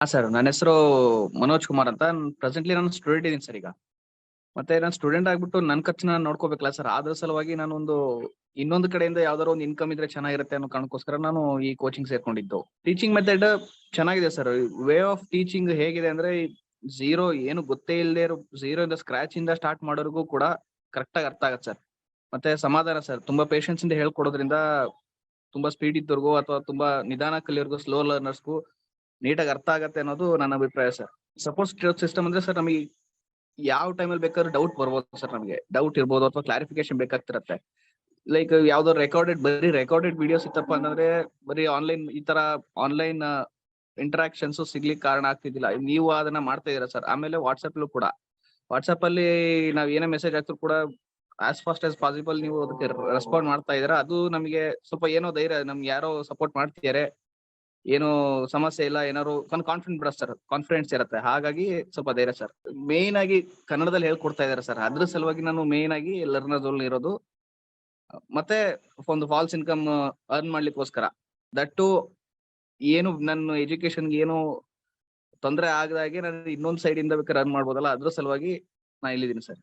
Sir, ನನ್ನ ಹೆಸರು ಮನೋಜ್ ಕುಮಾರ್ ಅಂತ. ಪ್ರೆಸೆಂಟ್ಲಿ ನಾನು ಸ್ಟೂಡೆಂಟ್ ಇದ್ದೀನಿ ಸರ್ ಈಗ. ಮತ್ತೆ ನಾನು ಸ್ಟೂಡೆಂಟ್ ಆಗ್ಬಿಟ್ಟು ನನ್ನ ಖರ್ಚನ್ನ ನಾನು ನೋಡ್ಕೋಬೇಕಲ್ಲ ಸರ್. ಅದ್ರ ಸಲುವಾಗಿ ನಾನು ಇನ್ನೊಂದು ಕಡೆಯಿಂದ ಯಾವ್ದಾದ್ರು ಒಂದು ಇನ್ಕಮ್ ಇದ್ರೆ ಚೆನ್ನಾಗಿರುತ್ತೆ ಅನ್ನೋ ಕಾರಣಕ್ಕೋಸ್ಕರ ನಾನು ಈ ಕೋಚಿಂಗ್ ಸೇರ್ಕೊಂಡಿದ್ದು. ಟೀಚಿಂಗ್ ಮೆಥಡ್ ಚೆನ್ನಾಗಿದೆ ಸರ್. ವೇ ಆಫ್ ಟೀಚಿಂಗ್ ಹೇಗಿದೆ ಅಂದ್ರೆ, ಝೀರೋ ಏನು ಗೊತ್ತೇ ಇಲ್ಲದೆ ಝೀರೋ ಇಂದ ಸ್ಕ್ರಾಚ್ ಇಂದ ಸ್ಟಾರ್ಟ್ ಮಾಡೋರ್ಗೂ ಕೂಡ ಕರೆಕ್ಟ್ ಆಗಿ ಅರ್ಥ ಆಗತ್ತೆ ಸರ್. ಮತ್ತೆ ಸಮಾಧಾನ ಸರ್. ತುಂಬಾ ಪೇಷನ್ಸ್ ಇಂದ ಹೇಳ್ಕೊಡೋದ್ರಿಂದ ತುಂಬಾ ಸ್ಪೀಡ್ ಇದ್ದವ್ರಿಗೂ ಅಥವಾ ತುಂಬಾ ನಿಧಾನ ಕಲಿಯೋರ್ಗೂ, ಸ್ಲೋ ಲರ್ನರ್ಸ್ಗೂ ನೀಟಾಗಿ ಅರ್ಥ ಆಗತ್ತೆ ಅನ್ನೋದು ನನ್ನ ಅಭಿಪ್ರಾಯ ಸರ್. ಸಪೋರ್ಟ್ ಸಿಸ್ಟಮ್ ಅಂದ್ರೆ ಸರ್, ನಮಗೆ ಯಾವ ಟೈಮಲ್ಲಿ ಬೇಕಾದ್ರೂ ಡೌಟ್ ಬರ್ಬೋದು ಸರ್. ನಮಗೆ ಡೌಟ್ ಇರ್ಬೋದು ಅಥವಾ ಕ್ಲಾರಿಫಿಕೇಶನ್ ಬೇಕಾಗ್ತಿರತ್ತೆ. ಲೈಕ್ ಯಾವ್ದೋ ಬರೀ ರೆಕಾರ್ಡೆಡ್ ವಿಡಿಯೋಸ್ ಇತ್ತಪ್ಪ ಅಂತಂದ್ರೆ, ಬರೀ ಆನ್ಲೈನ್ ಈ ತರ ಆನ್ಲೈನ್ ಇಂಟರಾಕ್ಷನ್ಸ್ ಸಿಗ್ಲಿಕ್ಕೆ ಕಾರಣ ಆಗ್ತಿದ್ದಿಲ್ಲ. ನೀವು ಅದನ್ನ ಮಾಡ್ತಾ ಇದೀರಾ ಸರ್. ಆಮೇಲೆ ವಾಟ್ಸ್ಆಪ್ ಅಲ್ಲಿ ನಾವ್ ಏನೇ ಮೆಸೇಜ್ ಹಾಕ್ದ್ರು ಕೂಡ ಆಸ್ ಫಾಸ್ಟ್ ಆಸ್ ಪಾಸಿಬಲ್ ನೀವು ಅದಕ್ಕೆ ರೆಸ್ಪಾಂಡ್ ಮಾಡ್ತಾ ಇದೀರಾ. ಅದು ನಮಗೆ ಸ್ವಲ್ಪ ಏನೋ ಧೈರ್ಯ, ನಮ್ಗೆ ಯಾರೋ ಸಪೋರ್ಟ್ ಮಾಡ್ತಿದ್ದಾರೆ, ಏನು ಸಮಸ್ಯೆ ಇಲ್ಲ, ಏನಾದ್ರು ಕಾನ್ಫಿಡೆನ್ಸ್ ಇರುತ್ತೆ. ಹಾಗಾಗಿ ಸ್ವಲ್ಪ ಧೈರ್ಯ ಸರ್. ಮೇನ್ ಆಗಿ ಕನ್ನಡದಲ್ಲಿ ಹೇಳ್ಕೊಡ್ತಾ ಇದಾರೆ ಸರ್. ಅದ್ರ ಸಲುವಾಗಿ ನಾನು ಮೇನ್ ಆಗಿ ಲರ್ನರ್ ಝೋನ್ ಇರೋದು. ಮತ್ತೆ ಒಂದು ಫಾಲ್ಸ್ ಇನ್ಕಮ್ ಅರ್ನ್ ಮಾಡ್ಲಿಕ್ಕೋಸ್ಕರ, ದಟ್ಟು ಏನು ನನ್ನ ಎಜುಕೇಶನ್ಗೆ ಏನು ತೊಂದರೆ ಆಗದಾಗೆ ನಾನು ಇನ್ನೊಂದ್ ಸೈಡ್ ಇಂದ ಬೇಕಾದ್ರೆ ಅರ್ನ್ ಮಾಡ್ಬೋದಲ್ಲ, ಅದ್ರ ಸಲುವಾಗಿ ನಾ ಇಲ್ಲಿದ್ದೀನಿ ಸರ್.